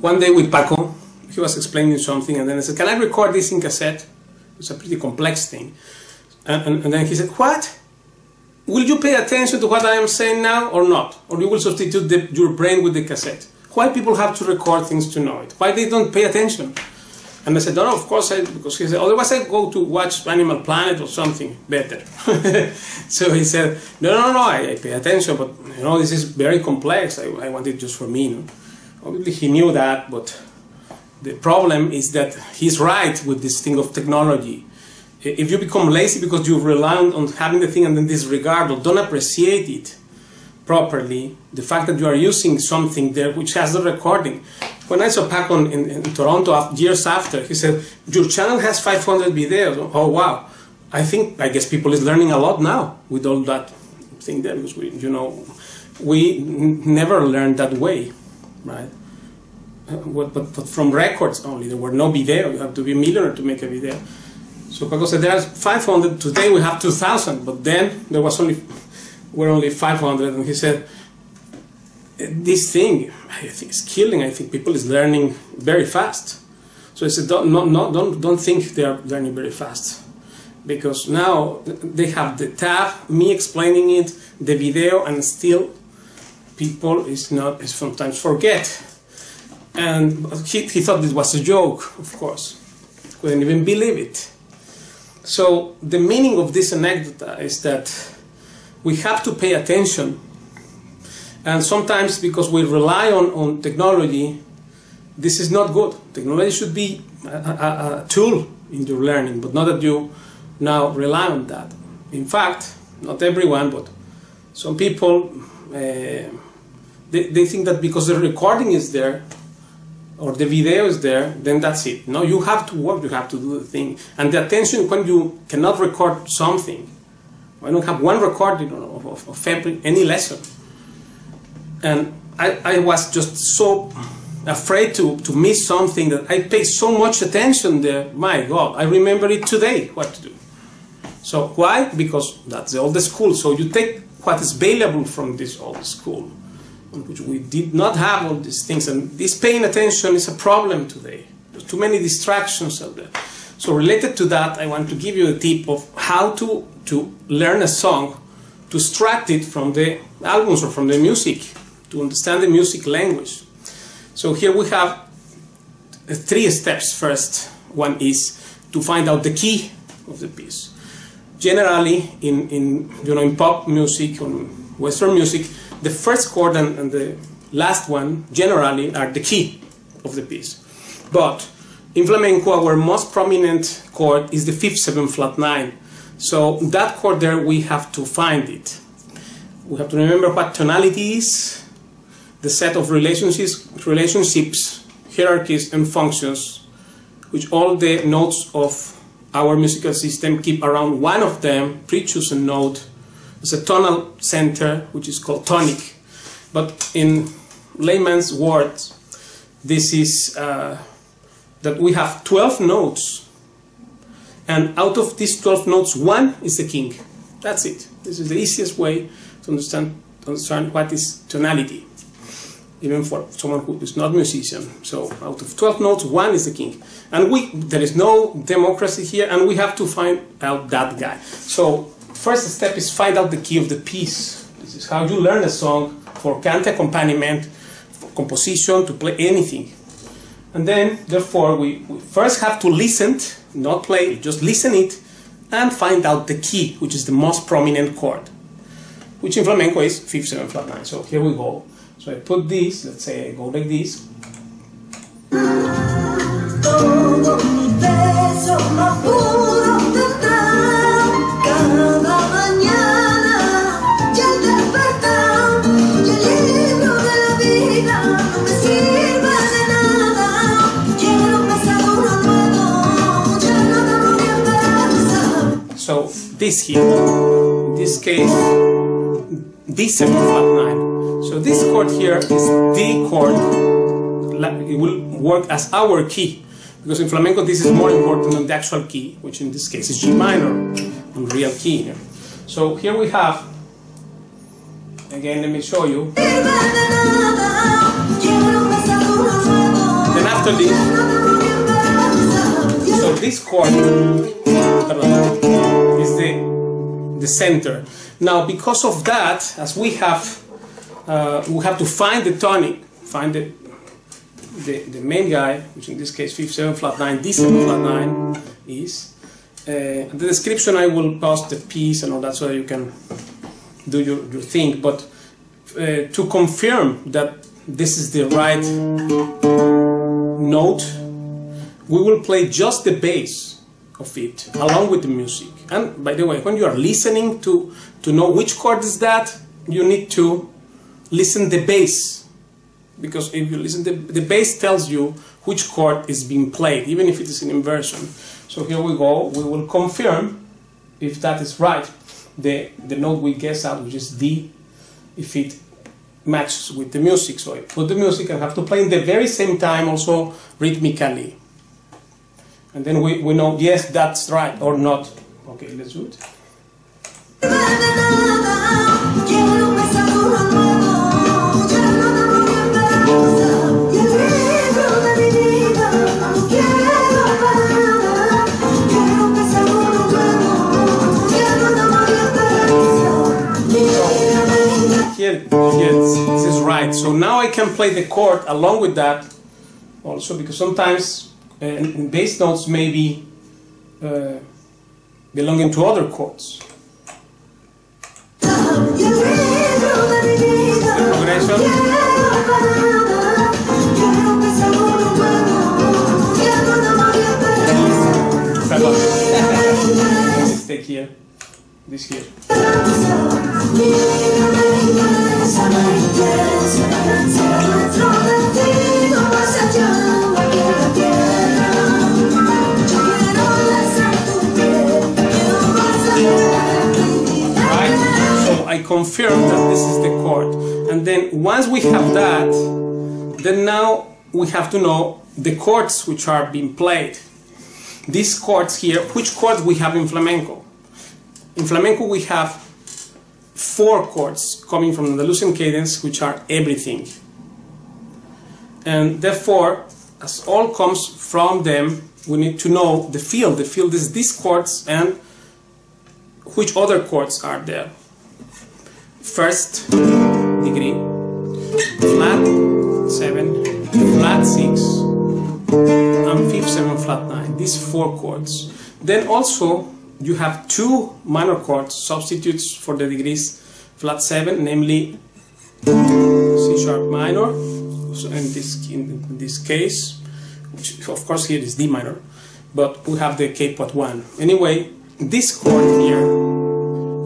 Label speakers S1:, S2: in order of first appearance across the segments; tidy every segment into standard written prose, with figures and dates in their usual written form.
S1: One day with Paco, he was explaining something, and then I said, "Can I record this in cassette?" It's a pretty complex thing. And then he said, "What? Will you pay attention to what I am saying now or not? Or you will substitute your brain with the cassette? Why people have to record things to know it? Why they don't pay attention?" And I said, "No, of course," because he said, "Otherwise I go to watch Animal Planet or something better." So he said, no, I pay attention, but you know, this is very complex. I want it just for me. No? Obviously he knew that, but the problem is that he's right with this thing of technology. If you become lazy because you rely on having the thing and then disregard or don't appreciate it properly, the fact that you are using something there which has the recording. When I saw Paco in Toronto years after, he said, "Your channel has 500 videos. Oh wow. I guess people is learning a lot now with all that thing there, because we never learned that way, right? But from records only. There were no video. You have to be a millionaire to make a video. So Paco said, "There's 500. Today we have 2,000. But then there was only 500." And he said, "This thing, I think, is killing. I think people is learning very fast." So I said, "Don't think they are learning very fast, because now they have the tab, me explaining it, the video, and still people is sometimes forget. And he thought it was a joke, of course. Couldn't even believe it. So the meaning of this anecdote is that we have to pay attention. And sometimes, because we rely on technology, this is not good. Technology should be a tool in your learning, but not that you now rely on that. In fact, not everyone, but some people, they think that because the recording is there, or the video is there, then that's it. No, you have to work, you have to do the thing. And the attention when you cannot record something. I don't have one recording of any lesson. And I was just so afraid to miss something that I paid so much attention there. My God, I remember it today, what to do. So why? Because that's the old school. So you take what is available from this old school, in which we did not have all these things. And this paying attention is a problem today. There's too many distractions out there. So related to that, I want to give you a tip of how to learn a song, to extract it from the albums or from the music, to understand the music language. So here we have 3 steps. First one is to find out the key of the piece. Generally, in pop music or Western music, the first chord and the last one generally are the key of the piece. But in flamenco, our most prominent chord is the 5th 7 flat 9. So that chord there, we have to find it. We have to remember what tonality is, the set of relationships, hierarchies, and functions, which all the notes of our musical system keep around one of them, pre-chosen note. There's a tonal center, which is called tonic. But in layman's words, this is that we have 12 notes, and out of these 12 notes, one is the king. That's it. This is the easiest way to understand what is tonality, even for someone who is not a musician. So out of 12 notes, one is the king. And there is no democracy here, and we have to find out that guy. So first step is find out the key of the piece. This is how you learn a song for cante accompaniment, for composition, to play anything. And then, therefore, we first have to listen, not play, just listen it, and find out the key, which is the most prominent chord, which in flamenco is 5th 7 flat 9. So here we go. So I put this, let's say I go like this. So this here, in this case, D7 flat 9. So this chord here is D chord. It will work as our key, because in flamenco this is more important than the actual key, which in this case is G minor, a real key here. So here we have, again, let me show you. Then after this, so this chord is the center. Now, because of that, as we have to find the tonic, find the main guy, which in this case 5th 7 flat 9, D7 flat 9 is. The description I will post the piece and all that, so you can do your thing. But to confirm that this is the right note, we will play just the bass of it along with the music. And by the way, when you are listening to know which chord is that, you need to listen the bass, because if you listen, the bass tells you which chord is being played, even if it is an inversion. So here we go. We will confirm if that is right. The note we guess out, which is D, if it matches with the music. So I put the music and have to play in the very same time, also rhythmically. And then we know, yes, that's right or not. Okay, let's do it. Here Yes, this is right. So now I can play the chord along with that also, because sometimes bass notes may be belonging to other chords. The progression. Let's take here, this here. I confirm that this is the chord, and then once we have that, then now we have to know the chords which are being played. These chords here, which chords we have in flamenco? In flamenco we have 4 chords coming from the Andalusian cadence, which are everything, and therefore, as all comes from them, we need to know the field. The field is these chords and which other chords are there. First degree, flat 7, flat 6, and 5th 7 flat 9. These 4 chords. Then also you have 2 minor chords, substitutes for the degrees flat 7, namely C sharp minor. So in this case, which of course here is D minor, but we have the K pot 1. Anyway, this chord here,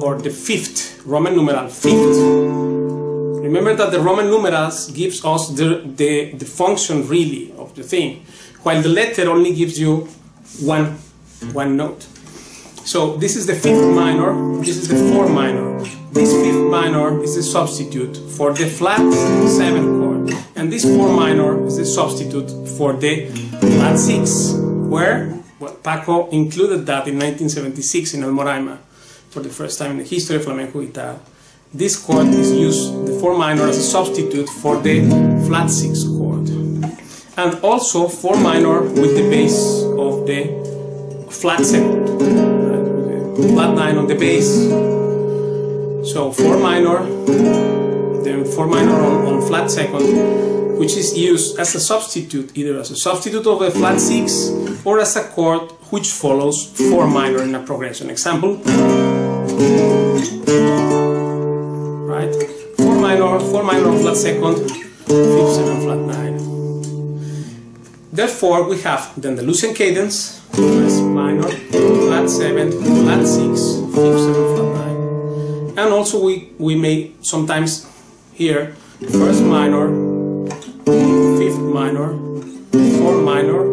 S1: or the 5th, Roman numeral 5th. Remember that the Roman numerals gives us the function really of the thing, while the letter only gives you one note. So this is the 5th minor, this is the 4th minor. This 5th minor is the substitute for the flat 7 chord, and this 4th minor is the substitute for the flat 6, where, well, Paco included that in 1976 in El Moraima. For the first time in the history of flamenco guitar. This chord is used, the 4th minor, as a substitute for the flat 6 chord. And also 4th minor with the bass of the flat 2nd. Right? The flat 9 on the bass. So 4th minor, then 4th minor on flat 2nd, which is used as a substitute, either as a substitute of a flat 6 or as a chord which follows 4 minor in a progression. Example, right? 4 minor on flat 2nd, 5th 7 flat 9. Therefore, we have the Andalusian cadence, first minor, flat 7, flat 6, 5th 7 flat 9. And also we may sometimes hear first minor, 5th minor, 4th minor,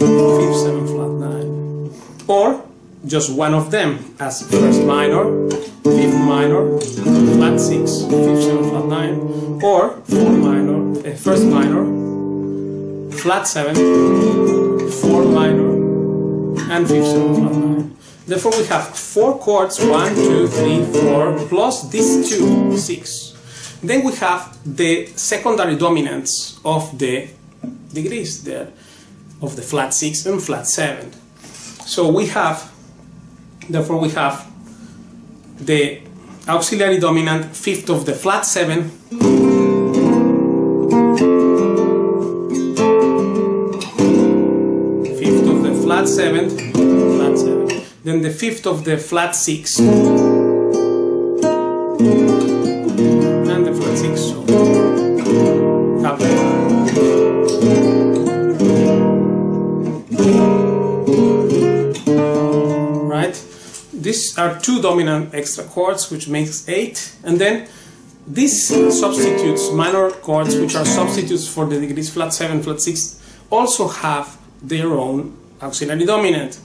S1: 5th 7 flat 9, or just one of them as first minor, 5th minor, flat 6, 5th 7 flat 9, or 4th minor, first minor, flat 7, 4th minor, and 5th 7 flat 9. Therefore we have 4 chords, 1, 2, 3, 4, plus these 2, 6. Then we have the secondary dominants of the degrees there, of the flat 6 and flat 7. So we have, therefore we have the auxiliary dominant 5th of the flat 7, 5th of the flat 7, flat 7, then the 5th of the flat 6, and the flat 6. So have right? These are 2 dominant extra chords, which makes 8, and then these substitutes, minor chords, which are substitutes for the degrees flat 7, flat 6, also have their own auxiliary dominant,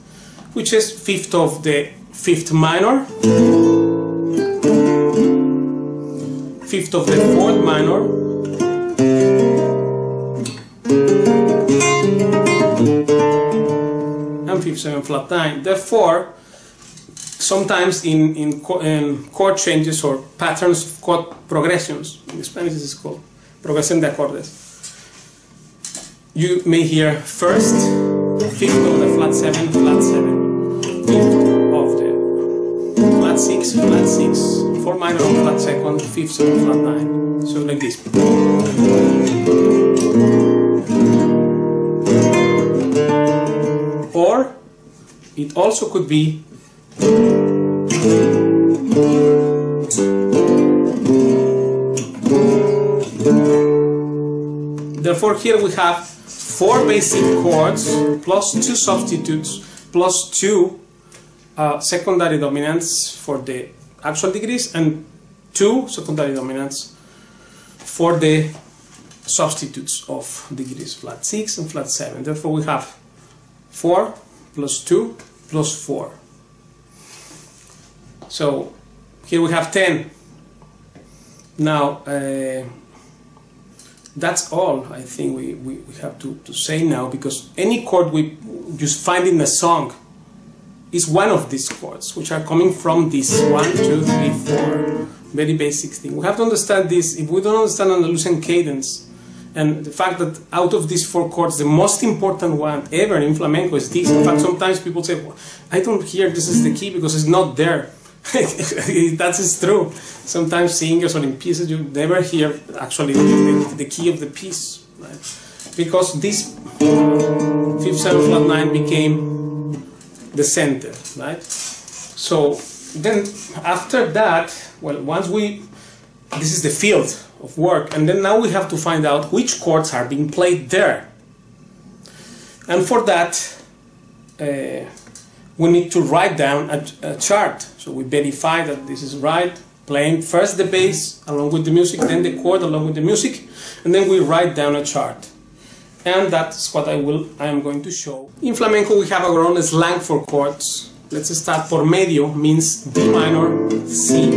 S1: which is 5th of the 5th minor, 5th of the 4th minor, and 5th 7 flat 9. Therefore, sometimes in chord changes or patterns of chord progressions, in Spanish this is called progresión de acordes, you may hear first 5th of the flat 7, flat 7, 5th of the flat 6, flat 6, 4 minor on flat second, 5th, 7th, flat 9. So like this. Or it also could be therefore here we have 4 basic chords plus 2 substitutes plus 2 secondary dominants for the actual degrees and 2 secondary dominants for the substitutes of degrees, flat 6 and flat 7. Therefore we have 4 plus 2 plus 4. So here we have 10. Now that's all I think we have to say now, because any chord we just find in a song is one of these chords, which are coming from this 1, 2, 3, 4 very basic thing. We have to understand this. If we don't understand Andalusian cadence and the fact that out of these 4 chords the most important one ever in flamenco is this. In fact, sometimes people say, well, I don't hear this is the key because it's not there. That is true. Sometimes singers or in pieces you never hear actually the key of the piece, right? Because this 5th, 7th, flat 9 became the center, right? So then after that, well, once this is the field of work, and then now we have to find out which chords are being played there. And for that we need to write down a chart. So we verify that this is right, playing first the bass along with the music, then the chord along with the music, and then we write down a chart. And that's what I am going to show. In flamenco we have our own slang for chords. Let's start. Por medio means B minor, C,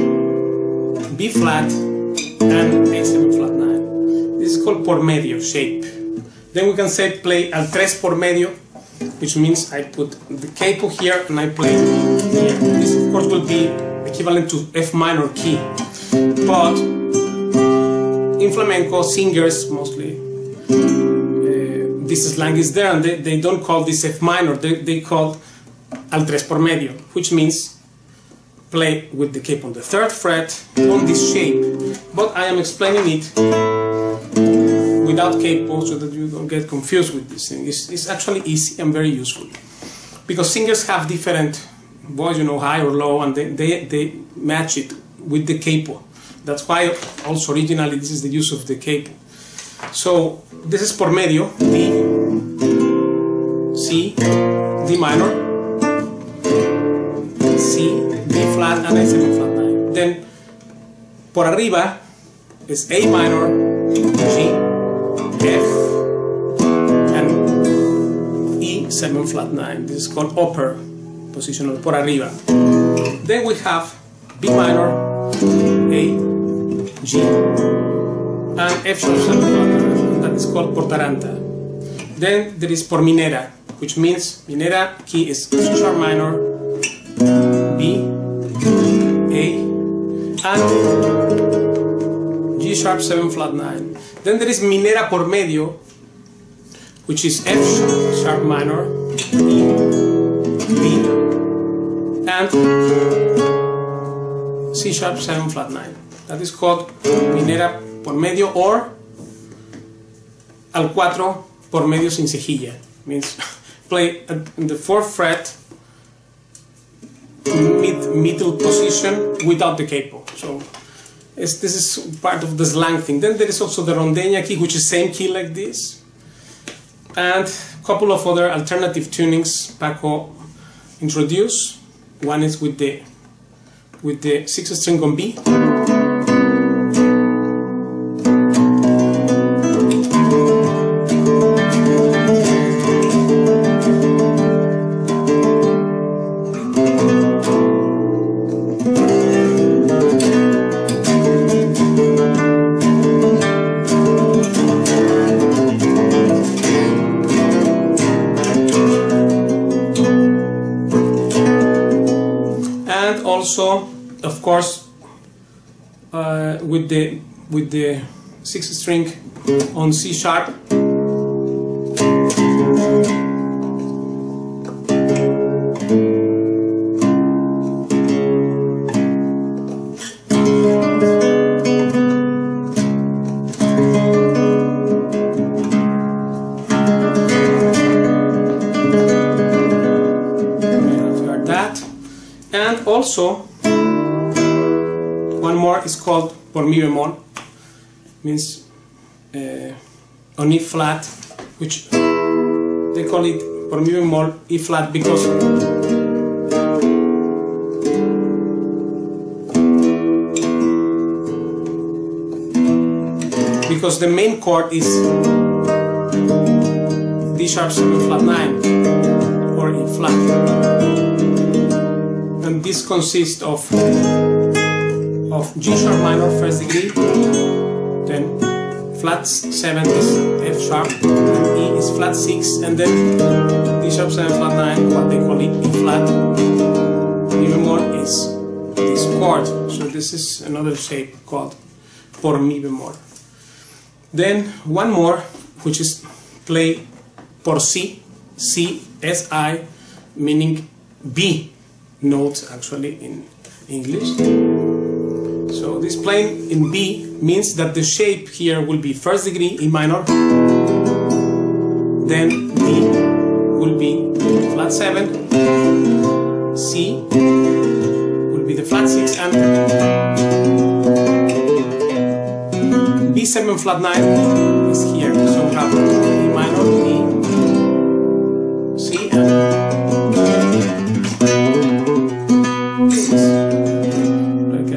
S1: B flat, and A7 flat 9. This is called por medio shape. Then we can say play al tres por medio, which means I put the capo here and I play here. This of course will be equivalent to F minor key. But in flamenco, singers mostly, this slang is there, and they don't call this F minor, they call al tres por medio, which means play with the capo on the 3rd fret on this shape. But I am explaining it without capo so that you don't get confused with this thing. It's actually easy and very useful, because singers have different voice, you know, high or low, and they match it with the capo. That's why also originally this is the use of the capo. So this is por medio, D, C, D minor, C, B flat, and A7 flat 9. Then por arriba is A minor, G, F, and E7 flat 9. This is called upper position, or por arriba. Then we have B minor, A, G, and F sharp 7 flat 9. That is called por taranta. Then there is por minera, which means minera key is C sharp minor, B, A, and G sharp 7 flat 9. Then there is minera por medio, which is F sharp minor, E, B, and C sharp 7 flat 9. That is called minera por medio, or al 4 por medio sin cejilla. Means play in the 4th fret, middle position without the capo. So this is part of the slang thing. Then there is also the rondeña key, which is same key like this, and a couple of other alternative tunings Paco introduced. One is with the 6th string on B, also, of course, with the 6th string on C sharp, also one more is called por mi bemol, means on E flat, which they call it por mi bemol E flat because the main chord is D sharp 7 flat 9 or E flat, and this consists of G sharp minor first degree, then flat 7 is F sharp, and E is flat 6, and then D sharp 7 flat 9, what they call it E flat. Even more is this chord, so this is another shape called por mi bemol. Then one more, which is play por si, C, S, I, meaning B notes actually in English. So this playing in B means that the shape here will be first degree E minor, then D will be flat 7, C will be the flat 6, and B7 flat 9 is here. So we have E minor, D, C, and this is like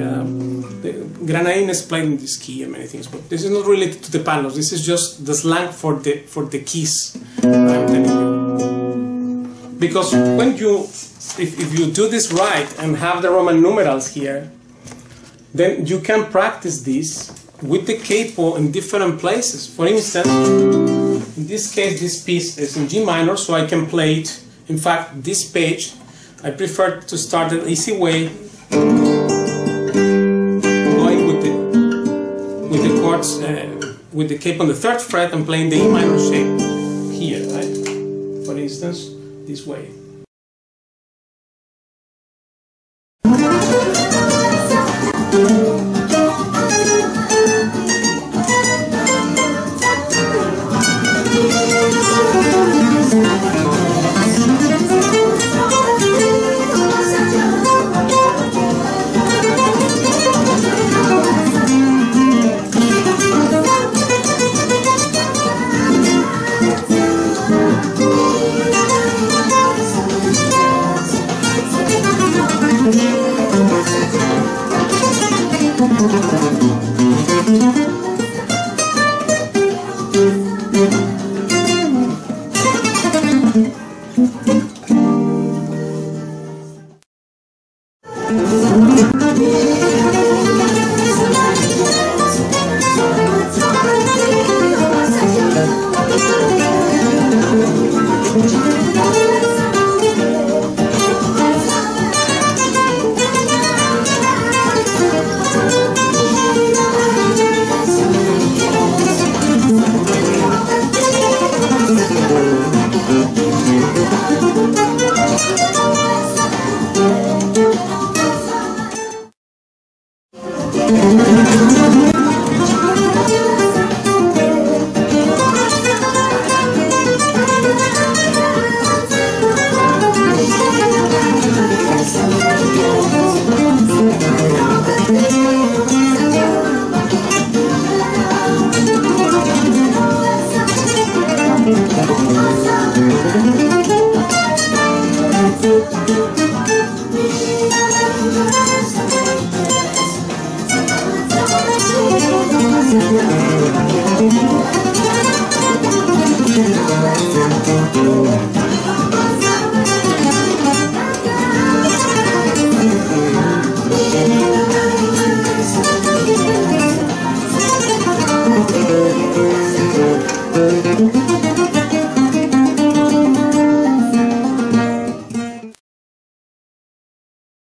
S1: the Granadine is playing this key and many things, but this is not related to the palos. This is just the slang for the keys. I'm telling you, because when you if you do this right and have the Roman numerals here, then you can practice this with the capo in different places. For instance, in this case, this piece is in G minor, so I can play it. In fact, this page, I prefer to start the easy way, going with the chords, with the capo on the 3rd fret and playing the E minor shape here, right? For instance, this way.